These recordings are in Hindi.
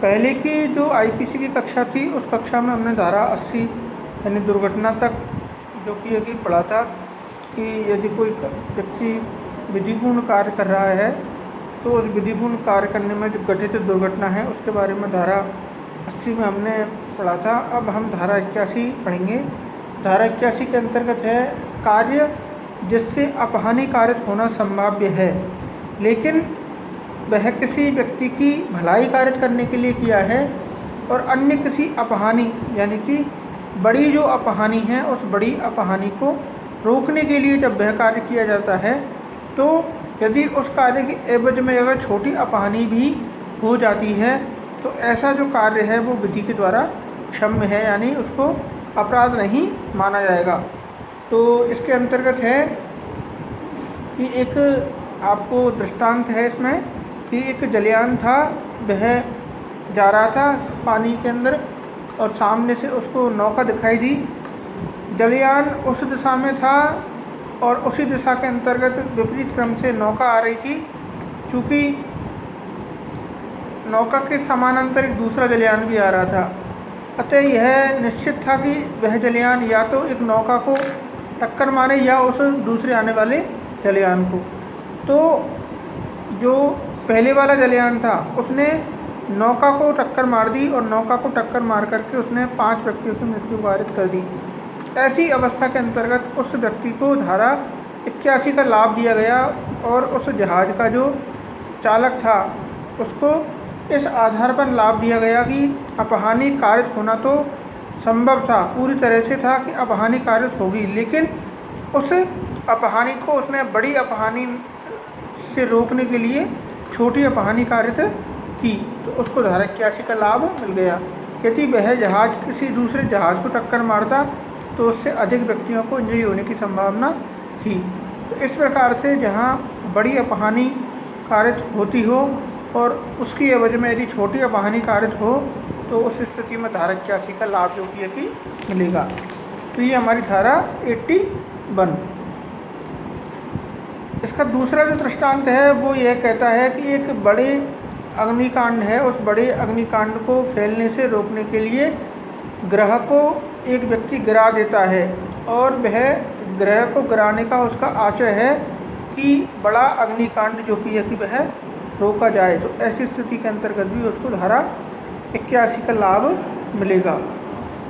पहले की जो आईपीसी की कक्षा थी उस कक्षा में हमने धारा 80 यानी दुर्घटना तक जो कि पढ़ा था कि यदि कोई व्यक्ति विधिपूर्ण कार्य कर रहा है तो उस विधिपूर्ण कार्य करने में जो घटित दुर्घटना है उसके बारे में धारा 80 में हमने पढ़ा था। अब हम धारा 81 पढ़ेंगे। धारा 81 के अंतर्गत है कार्य जिससे अपहानि कारित होना संभाव्य है लेकिन वह किसी व्यक्ति की भलाई कारित करने के लिए किया है और अन्य किसी अपहानि यानी कि बड़ी जो अपहानि है उस बड़ी अपहानि को रोकने के लिए जब वह कार्य किया जाता है तो यदि उस कार्य के एवज में अगर छोटी अपहानि भी हो जाती है तो ऐसा जो कार्य है वो विधि के द्वारा क्षम्य है यानी उसको अपराध नहीं माना जाएगा। तो इसके अंतर्गत है कि एक आपको दृष्टांत है इसमें कि एक जलयान था, वह जा रहा था पानी के अंदर और सामने से उसको नौका दिखाई दी। जलयान उस दिशा में था और उसी दिशा के अंतर्गत विपरीत क्रम से नौका आ रही थी। चूँकि नौका के समानांतर एक दूसरा जलयान भी आ रहा था, अतः यह निश्चित था कि वह जलयान या तो एक नौका को टक्कर मारे या उस दूसरे आने वाले जलयान को। तो जो पहले वाला जलयान था उसने नौका को टक्कर मार दी और नौका को टक्कर मार करके उसने 5 व्यक्तियों की मृत्यु पारित कर दी। ऐसी अवस्था के अंतर्गत उस व्यक्ति को धारा 81 का लाभ दिया गया और उस जहाज़ का जो चालक था उसको इस आधार पर लाभ दिया गया कि अपहानि कारित होना तो संभव था, पूरी तरह से था कि अपहानि कारित होगी, लेकिन उस अपहानि को उसने बड़ी अपहानि से रोकने के लिए छोटी अपहानि कारित की तो उसको धारा 81 का लाभ मिल गया। यदि वह जहाज़ किसी दूसरे जहाज़ को टक्कर मारता तो उससे अधिक व्यक्तियों को इंजरी होने की संभावना थी। तो इस प्रकार से जहाँ बड़ी अपहानि कारित होती हो और उसकी एवज में यदि छोटी अपहानि कारित हो तो उस स्थिति में धारा 81 का लाभ जो कि मिलेगा। तो ये हमारी धारा 81। इसका दूसरा जो दृष्टांत है वो यह कहता है कि एक बड़े अग्निकांड है, उस बड़े अग्निकांड को फैलने से रोकने के लिए ग्रह को एक व्यक्ति गिरा देता है और वह ग्रह को गिराने का उसका आशय है कि बड़ा अग्निकांड जो कि वह रोका जाए। तो ऐसी स्थिति के अंतर्गत भी उसको धारा 81 का लाभ मिलेगा।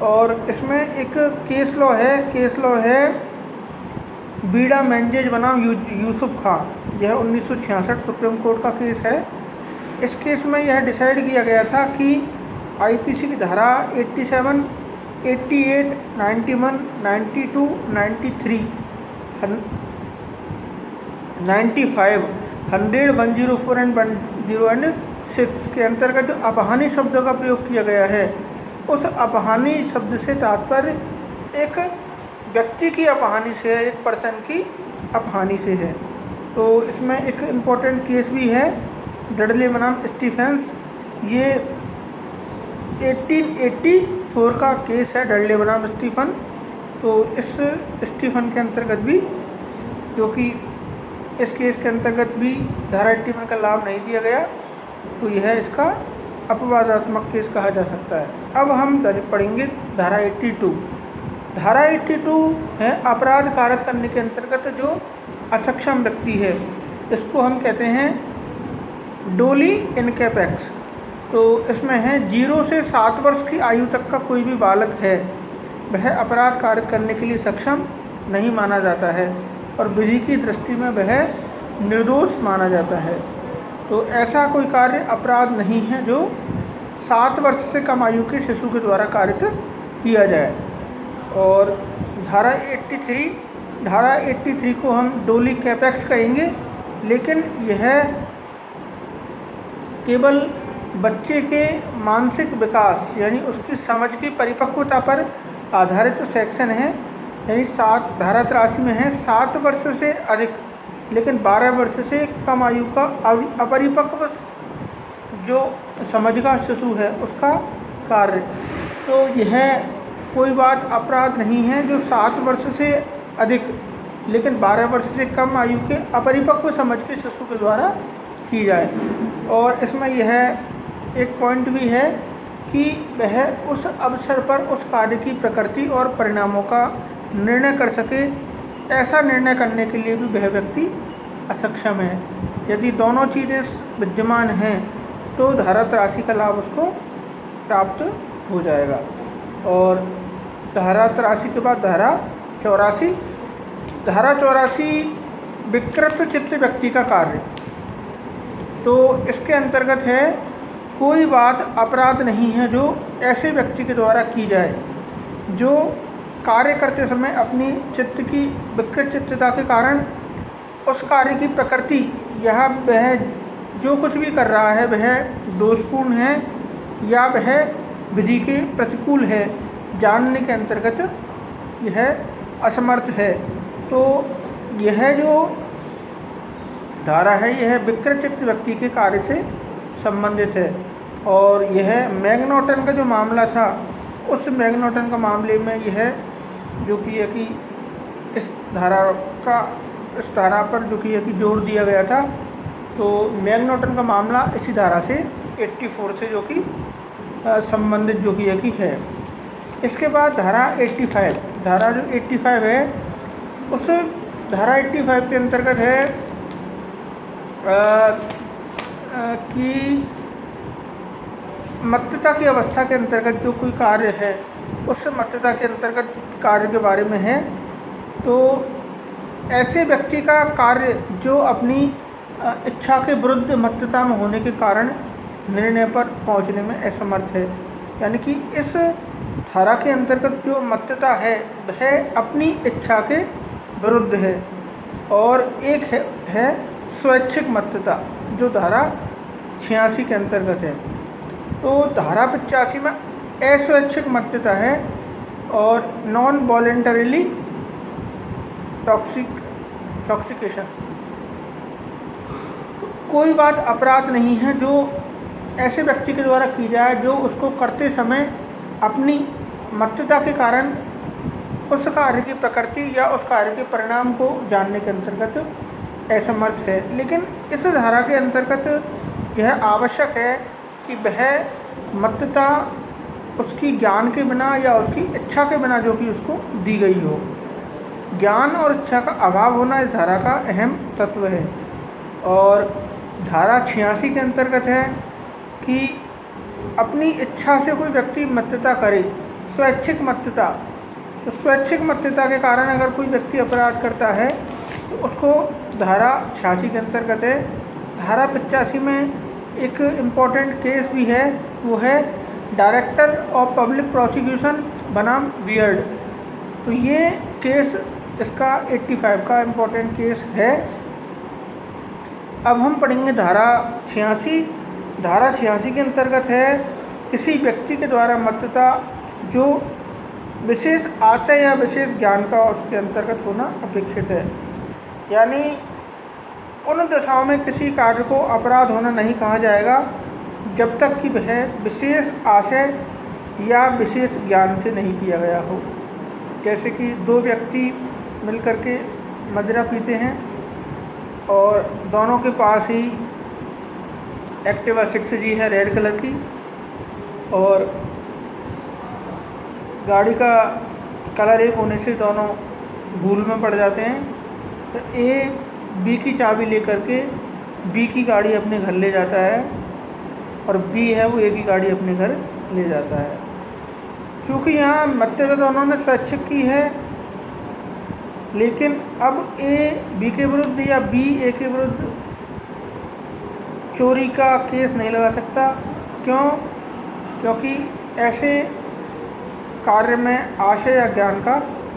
और इसमें एक केस लॉ है बीड़ा मेंजेज बनाम यूसुफ खां, यह 1966 सुप्रीम कोर्ट का केस है। इस केस में यह डिसाइड किया गया था कि आईपीसी की धारा 87, 88, 91, 92, 93, 95, 100, 104 एंड 106 के अंतर्गत जो अपहानि शब्द का प्रयोग किया गया है उस अपहानि शब्द से तात्पर्य एक व्यक्ति की अपहानि से है, एक पर्सन की अपहानि से है। तो इसमें एक इम्पोर्टेंट केस भी है डडले बनाम स्टीफेंस, ये 1884 का केस है डडले बनाम स्टीफन। तो इस स्टीफन के अंतर्गत भी जो कि इस केस के अंतर्गत भी धारा 81 का लाभ नहीं दिया गया तो यह इसका अपवादात्मक केस कहा जा सकता है। अब हम पढ़ेंगे धारा 82। धारा 82 है अपराध कारित करने के अंतर्गत जो असक्षम व्यक्ति है, इसको हम कहते हैं डोली इनकैपेक्स। तो इसमें है 0 से 7 वर्ष की आयु तक का कोई भी बालक है वह अपराध कारित करने के लिए सक्षम नहीं माना जाता है और विधि की दृष्टि में वह निर्दोष माना जाता है। तो ऐसा कोई कार्य अपराध नहीं है जो 7 वर्ष से कम आयु के शिशु के द्वारा कारित किया जाए। और धारा 83 को हम डोली कैपेक्स कहेंगे, लेकिन यह केवल बच्चे के मानसिक विकास यानी उसकी समझ की परिपक्वता पर आधारित सेक्शन है। यानी धारा 83 में है 7 वर्ष से अधिक लेकिन 12 वर्ष से कम आयु का अपरिपक्व जो समझ का शिशु है उसका कार्य। तो यह कोई बात अपराध नहीं है जो 7 वर्ष से अधिक लेकिन 12 वर्ष से कम आयु के अपरिपक्व समझ के शिशु के द्वारा की जाए। और इसमें यह एक पॉइंट भी है कि वह उस अवसर पर उस कार्य की प्रकृति और परिणामों का निर्णय कर सके, ऐसा निर्णय करने के लिए भी वह व्यक्ति असक्षम है। यदि दोनों चीज़ें विद्यमान हैं तो धारा 83 का लाभ उसको प्राप्त हो जाएगा। और धारा 83 के बाद धारा 84। धारा 84 विकृत चित्त व्यक्ति का कार्य। तो इसके अंतर्गत है कोई बात अपराध नहीं है जो ऐसे व्यक्ति के द्वारा की जाए जो कार्य करते समय अपनी चित्त की विकृत चित्तता के कारण उस कार्य की प्रकृति या वह जो कुछ भी कर रहा है वह दोषपूर्ण है या वह विधि के प्रतिकूल है, जानने के अंतर्गत यह असमर्थ है। तो यह जो धारा है यह विकृत चित्त व्यक्ति के कार्य से संबंधित है। और यह मैग्नॉटन का जो मामला था, उस मैग्नॉटन का मामले में यह जो कि है कि इस धारा पर जो कि है कि जोर दिया गया था। तो मैग्नॉटन का मामला इसी धारा से 84 से जो कि संबंधित जो कि है कि है। इसके बाद धारा 85। धारा जो 85 है उस धारा 85 के अंतर्गत है कि मत्तता की अवस्था के अंतर्गत जो कोई कार्य है उस मत्तता के अंतर्गत कार्य के बारे में है। तो ऐसे व्यक्ति का कार्य जो अपनी इच्छा के विरुद्ध मत्तता में होने के कारण निर्णय पर पहुंचने में असमर्थ है। यानी कि इस धारा के अंतर्गत जो मत्तता है वह अपनी इच्छा के विरुद्ध है। और एक है स्वैच्छिक मत्तता जो धारा 86 के अंतर्गत है। तो धारा 85 में अस्वैच्छिक मत्तता है और नॉन वॉलेंटरीली टॉक्सिकेशन। कोई बात अपराध नहीं है जो ऐसे व्यक्ति के द्वारा की जाए जो उसको करते समय अपनी मत्तता के कारण उस कार्य की प्रकृति या उस कार्य के परिणाम को जानने के अंतर्गत असमर्थ है। लेकिन इस धारा के अंतर्गत यह आवश्यक है कि वह मत्तता उसकी ज्ञान के बिना या उसकी इच्छा के बिना जो कि उसको दी गई हो। ज्ञान और इच्छा का अभाव होना इस धारा का अहम तत्व है। और धारा 86 के अंतर्गत है कि अपनी इच्छा से कोई व्यक्ति मत्तता करे, स्वैच्छिक मत्तता। तो स्वैच्छिक मत्तता के कारण अगर कोई व्यक्ति अपराध करता है तो उसको धारा 86 के अंतर्गत है। धारा 85 में एक इम्पॉर्टेंट केस भी है, वो है डायरेक्टर ऑफ पब्लिक प्रोसिक्यूशन बनाम वियर्ड। तो ये केस इसका 85 का इम्पॉर्टेंट केस है। अब हम पढ़ेंगे धारा 86। धारा 86 के अंतर्गत है किसी व्यक्ति के द्वारा मत्तता जो विशेष आशय या विशेष ज्ञान का उसके अंतर्गत होना अपेक्षित है। यानी उन दशाओं में किसी कार्य को अपराध होना नहीं कहा जाएगा जब तक कि वह विशेष आशय या विशेष ज्ञान से नहीं किया गया हो। जैसे कि दो व्यक्ति मिलकर के मदिरा पीते हैं और दोनों के पास ही एक्टिवा 6G है रेड कलर की, और गाड़ी का कलर एक होने से दोनों भूल में पड़ जाते हैं। तो ए बी की चाबी लेकर के बी की गाड़ी अपने घर ले जाता है और बी है वो ए की गाड़ी अपने घर ले जाता है। चूँकि यहाँ मत्तता दोनों ने स्वैच्छिक की है, लेकिन अब ए बी के विरुद्ध या बी ए के विरुद्ध चोरी का केस नहीं लगा सकता। क्यों? क्योंकि ऐसे कार्य में आशय या ज्ञान का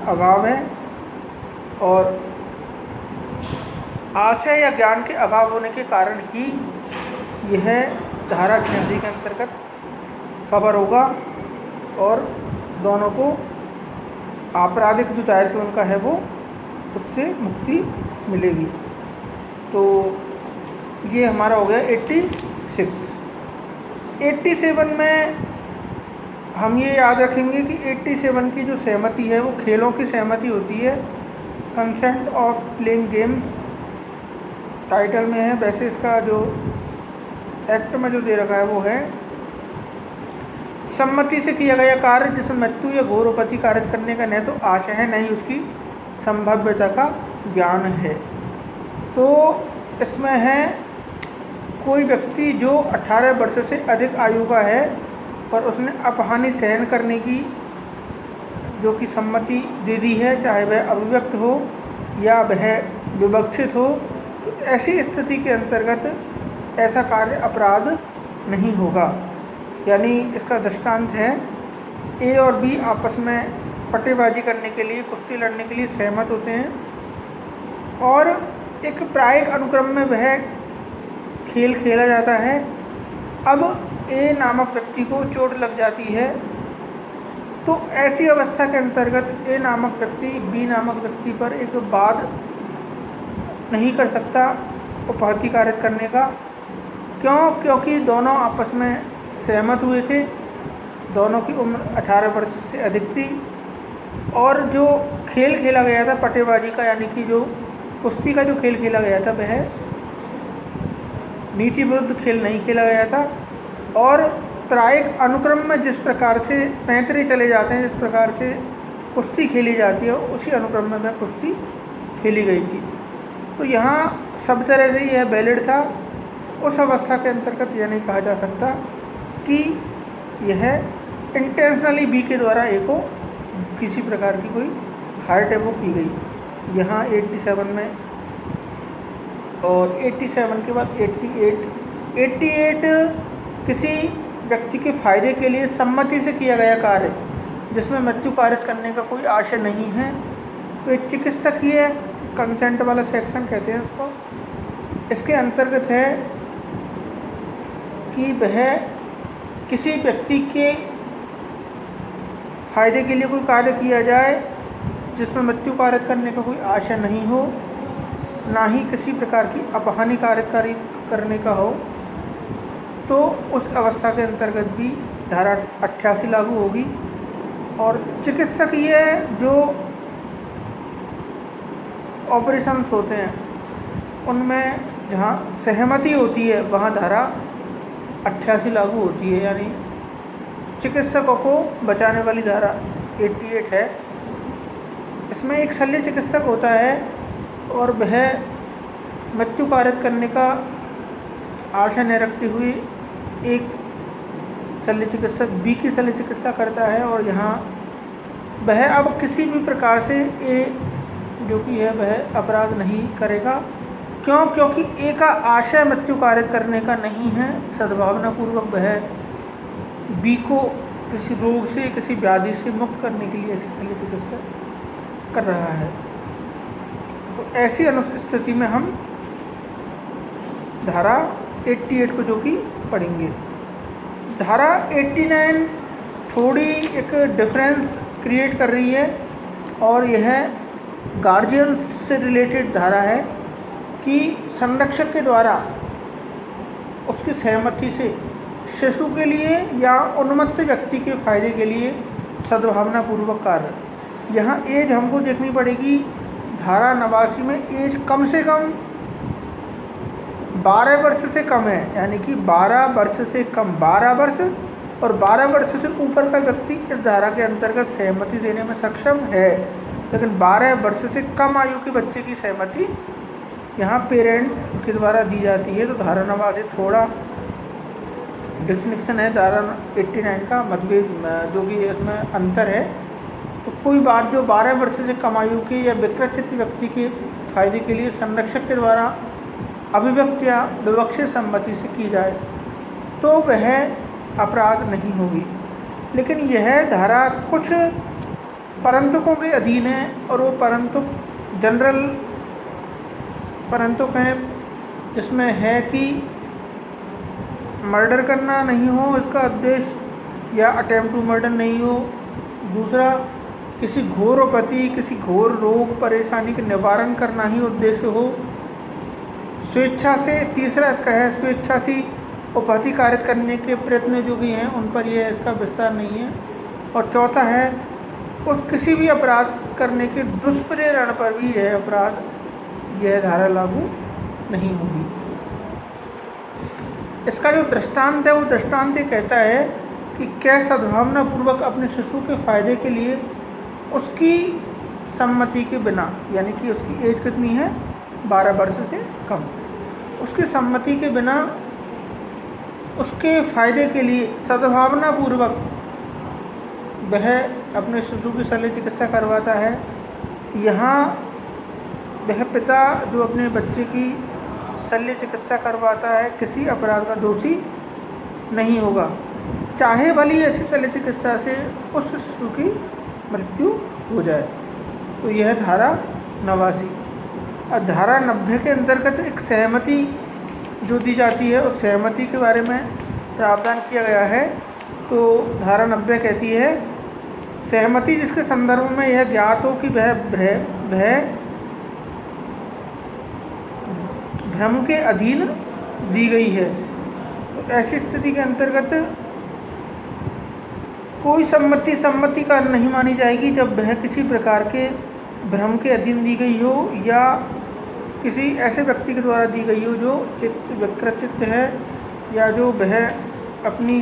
अभाव है, और आशय या ज्ञान के अभाव होने के कारण ही यह धारा 86 के अंतर्गत कवर होगा और दोनों को आपराधिक जो दायित्व उनका है वो उससे मुक्ति मिलेगी। तो ये हमारा हो गया 86। 87 में हम ये याद रखेंगे कि 87 की जो सहमति है वो खेलों की सहमति होती है। Consent of playing games title में है, वैसे इसका जो एक्ट में जो दे रखा है वो है सम्मति से किया गया कार्य जिसमें मृत्यु या घोरोपति कार्य करने का न तो आशय है, न ही उसकी संभाव्यता का ज्ञान है। तो इसमें है कोई व्यक्ति जो 18 वर्ष से अधिक आयु का है और उसने अपहानि सहन करने की जो कि सम्मति दे दी है, चाहे वह अभिव्यक्त हो या वह विवक्षित हो, तो ऐसी स्थिति के अंतर्गत ऐसा कार्य अपराध नहीं होगा। यानी इसका दृष्टांत है, ए और बी आपस में पटेबाजी करने के लिए, कुश्ती लड़ने के लिए सहमत होते हैं और एक प्रायिक अनुक्रम में वह खेल खेला जाता है। अब ए नामक व्यक्ति को चोट लग जाती है, तो ऐसी अवस्था के अंतर्गत ए नामक व्यक्ति बी नामक व्यक्ति पर एक वाद नहीं कर सकता उपहति कार्य करने का। क्यों? क्योंकि दोनों आपस में सहमत हुए थे, दोनों की उम्र 18 वर्ष से अधिक थी और जो खेल खेला गया था पटेबाजी का, यानी कि जो कुश्ती का जो खेल खेला गया था, वह नीति विरुद्ध खेल नहीं खेला गया था। और प्रायिक अनुक्रम में जिस प्रकार से पैंतरे चले जाते हैं, जिस प्रकार से कुश्ती खेली जाती है, उसी अनुक्रम में वह कुश्ती खेली गई थी। तो यहाँ सब तरह से यह वैलिड था। उस अवस्था के अंतर्गत यह नहीं कहा जा सकता कि यह इंटेंशनली बी के द्वारा ए को किसी प्रकार की कोई हार्ट है वो की गई। यहाँ 87 में और 87 के बाद 88 किसी व्यक्ति के फायदे के लिए सम्मति से किया गया कार्य जिसमें मृत्यु पारित करने का कोई आशय नहीं है, तो एक चिकित्सकीय कंसेंट वाला सेक्शन कहते हैं उसको। इसके अंतर्गत है कि वह किसी व्यक्ति के फायदे के लिए कोई कार्य किया जाए जिसमें मृत्यु पारित करने का कोई आशय नहीं हो, ना ही किसी प्रकार की अपहानि कार्यकारी करने का हो, तो उस अवस्था के अंतर्गत भी धारा 88 लागू होगी। और चिकित्सकीय जो ऑपरेशंस होते हैं उनमें जहाँ सहमति होती है वहाँ धारा 88 लागू होती है, यानी चिकित्सकों को बचाने वाली धारा 88 है। इसमें एक शल्य चिकित्सक होता है और वह मृत्यु पारित करने का आशा न रखते हुए एक शल्य चिकित्सक बी की शल्य चिकित्सा करता है और यहाँ वह अब किसी भी प्रकार से ए जो कि है वह अपराध नहीं करेगा। क्यों? क्योंकि ए का आशय मृत्यु पारित करने का नहीं है, सद्भावनापूर्वक वह बी को किसी रोग से, किसी व्याधि से मुक्त करने के लिए ऐसी शल्य चिकित्सा कर रहा है। तो ऐसी अनुस्थिति में हम धारा 88 को जो कि पढ़ेंगे। धारा 89 थोड़ी एक डिफरेंस क्रिएट कर रही है और यह गार्जियंस से रिलेटेड धारा है कि संरक्षक के द्वारा उसकी सहमति से शिशु के लिए या उन्मत्त व्यक्ति के फायदे के लिए सद्भावनापूर्वक कार्य। यहाँ एज हमको देखनी पड़ेगी। धारा 89 में एज कम से कम 12 वर्ष से कम है, यानी कि 12 वर्ष से कम, 12 वर्ष और 12 वर्ष से ऊपर का व्यक्ति इस धारा के अंतर्गत सहमति देने में सक्षम है। लेकिन 12 वर्ष से कम आयु के बच्चे की सहमति यहाँ पेरेंट्स के द्वारा दी जाती है। तो धारा 89 थोड़ा डिस्टिंक्शन है धारा 89 का, मतभेद जो कि इसमें अंतर है। तो कोई बात जो 12 वर्ष से कम आयु के या विकृत व्यक्ति के फायदे के लिए संरक्षक के द्वारा अभिव्यक्त या विवक्षित सम्मति से की जाए तो वह अपराध नहीं होगी। लेकिन यह धारा कुछ परंतुकों के अधीन है और वो परंतुक जनरल परंतुक हैं, जिसमें है कि मर्डर करना नहीं हो इसका उद्देश्य, या अटेम्प्ट टू मर्डर नहीं हो। दूसरा, किसी घोरोपति, किसी घोर रोग परेशानी के निवारण करना ही उद्देश्य हो। स्वेच्छा से, तीसरा इसका है स्वेच्छा से उपहति कार्य करने के प्रयत्न जो भी हैं उन पर यह इसका विस्तार नहीं है। और चौथा है उस किसी भी अपराध करने के दुष्प्रेरण पर भी यह अपराध, यह धारा लागू नहीं होगी। इसका जो दृष्टांत है वो दृष्टांत ये कहता है कि क्या सद्भावनापूर्वक अपने शिशु के फायदे के लिए उसकी सम्मति के बिना, यानी कि उसकी एज कितनी है 12 वर्ष से कम, उसकी सम्मति के बिना उसके फायदे के लिए सद्भावनापूर्वक वह अपने शिशु की शल्य चिकित्सा करवाता है। यहाँ वह पिता जो अपने बच्चे की शल्य चिकित्सा करवाता है किसी अपराध का दोषी नहीं होगा, चाहे भली ऐसी शल्य चिकित्सा से उस शिशु की मृत्यु हो जाए। तो यह धारा 89। और धारा 90 के अंतर्गत एक सहमति जो दी जाती है, उस सहमति के बारे में प्रावधान किया गया है। तो धारा 90 कहती है, सहमति जिसके संदर्भ में यह ज्ञात हो कि वह भ्रम के अधीन दी गई है। तो ऐसी स्थिति के अंतर्गत कोई सम्मति का नहीं मानी जाएगी जब वह किसी प्रकार के भ्रम के अधीन दी गई हो या किसी ऐसे व्यक्ति के द्वारा दी गई हो जो चित्त विकृत चित्त है, या जो वह अपनी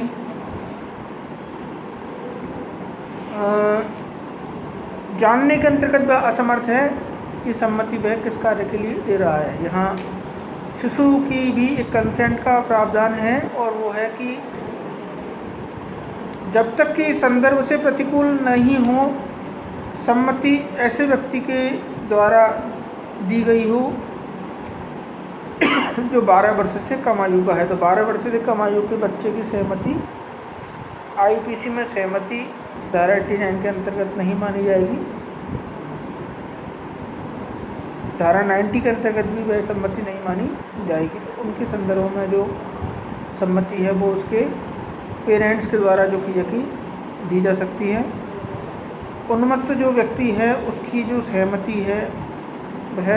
जानने के अंतर्गत वह असमर्थ है कि सम्मति वह किस कार्य के लिए दे रहा है। यहाँ शिशु की भी एक कंसेंट का प्रावधान है, और वो है कि जब तक कि संदर्भ से प्रतिकूल नहीं हो, सम्मति ऐसे व्यक्ति के द्वारा दी गई हो जो 12 वर्ष से कम आयु का है। तो 12 वर्ष से कम आयु के बच्चे की सहमति आईपीसी में सहमति धारा 89 के अंतर्गत नहीं मानी जाएगी। धारा 90 के अंतर्गत भी वह सम्मति नहीं मानी जाएगी। तो उनके संदर्भ में जो सम्मति है वो उसके पेरेंट्स के द्वारा जो कि दी जा सकती है। उन्मत्त जो व्यक्ति है उसकी जो सहमति है वह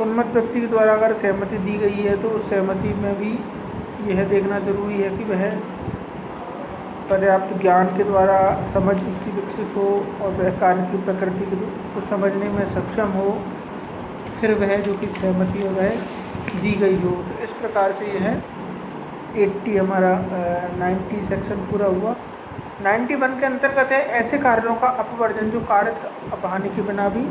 उन्मत्त व्यक्ति के द्वारा अगर सहमति दी गई है तो उस सहमति में भी यह देखना जरूरी है कि वह पर्याप्त ज्ञान के द्वारा समझ उसकी विकसित हो और वह कार्य की प्रकृति को समझने में सक्षम हो, फिर वह जो कि सहमति हो वह दी गई हो। तो इस प्रकार से यह 80 हमारा 90 सेक्शन पूरा हुआ। 91 के अंतर्गत है ऐसे कार्यों का अपवर्जन जो कार्य अपहानि के बिना भी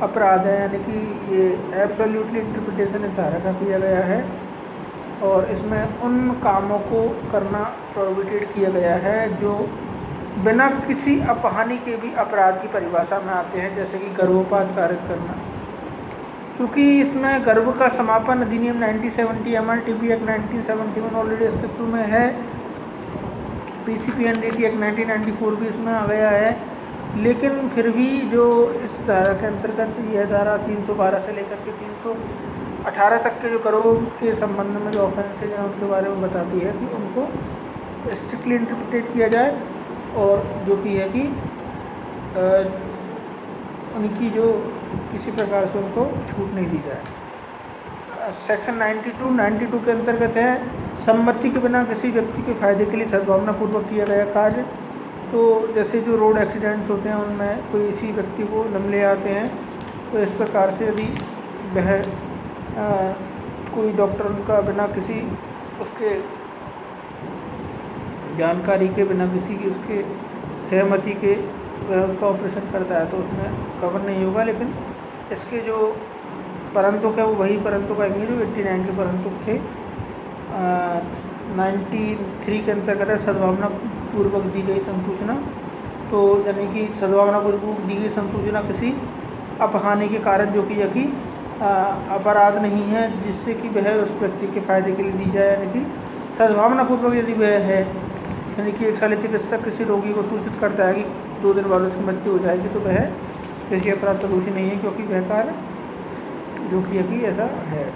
अपराध है, यानी कि ये एब्सोल्युटली इंटरप्रिटेशन इस धारा का किया गया है, और इसमें उन कामों को करना प्रोहिबिटेड किया गया है जो बिना किसी अपहानि के भी अपराध की परिभाषा में आते हैं, जैसे कि गर्भपात कार्य करना। क्योंकि इसमें गर्भ का समापन अधिनियम 1970 MRTP एक्ट 1971 ऑलरेडी अस्तित्व में है, PCPNDT एक्ट 1994 भी इसमें आ गया है, लेकिन फिर भी जो इस धारा के अंतर्गत यह धारा 312 से लेकर के 318 तक के जो गर्भों के संबंध में जो ऑफेंसेज हैं उनके बारे में बताती है कि उनको स्ट्रिक्टली इंटरप्रिटेट किया जाए, और जो कि है कि उनकी जो किसी प्रकार से उनको छूट नहीं दी जाए। सेक्शन 92 के अंतर्गत है सम्मति के बिना किसी व्यक्ति के फायदे के लिए सद्भावनापूर्वक किया गया कार्य। तो जैसे जो रोड एक्सीडेंट्स होते हैं उनमें कोई इसी व्यक्ति को ले आते हैं, तो इस प्रकार से यदि वह कोई डॉक्टर उनका बिना किसी उसके जानकारी के बिना किसी की उसके सहमति के वह उसका ऑपरेशन करता है तो उसमें कवर नहीं होगा। लेकिन इसके जो परंतुक है वो वही परंतुक आएंगे जो 89 के परंतुक थे। 93 के अंतर्गत है सद्भावनापूर्वक दी गई संसूचना। तो यानी कि सद्भावनापूर्वक दी गई संसूचना किसी अपहानि के कारण जो कि यदि अपराध नहीं है जिससे कि वह उस व्यक्ति के फायदे के लिए दी जाए, यानी कि सद्भावनापूर्वक यदि वह है, यानी कि एक शल्य चिकित्सक किसी रोगी को सूचित करता है कि 2 दिन बाद उसकी मृत्यु हो जाएगी, तो वह किसी अपराध का दोषी नहीं है, क्योंकि वह कार्य जो कि यदि ऐसा है।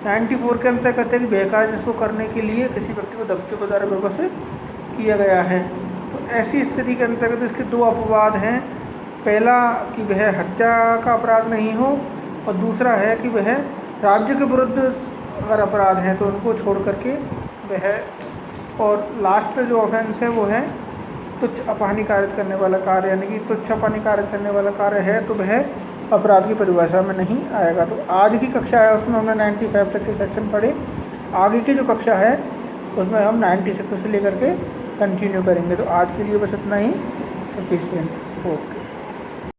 94 के अंतर्गत है कि वह कार्य जिसको करने के लिए किसी व्यक्ति को दबचे को द्वारा व्यवस्थित किया गया है। तो ऐसी स्थिति के अंतर्गत इसके 2 अपवाद हैं। पहला कि वह हत्या का अपराध नहीं हो, और दूसरा है कि वह राज्य के विरुद्ध अगर अपराध हैं तो उनको छोड़ करके वह, और लास्ट जो ऑफेंस है वो है तुच्छ अपहानि कारित करने वाला कार्य, यानी कि तुच्छ अपहानि कारित करने वाला कार्य है तो वह अपराध की परिभाषा में नहीं आएगा। तो आज की कक्षा है उसमें हमने 95 तक के सेक्शन पढ़े। आगे की जो कक्षा है उसमें हम 96 से लेकर के कंटिन्यू करेंगे। तो आज के लिए बस इतना ही सफिशिएंट। ओके।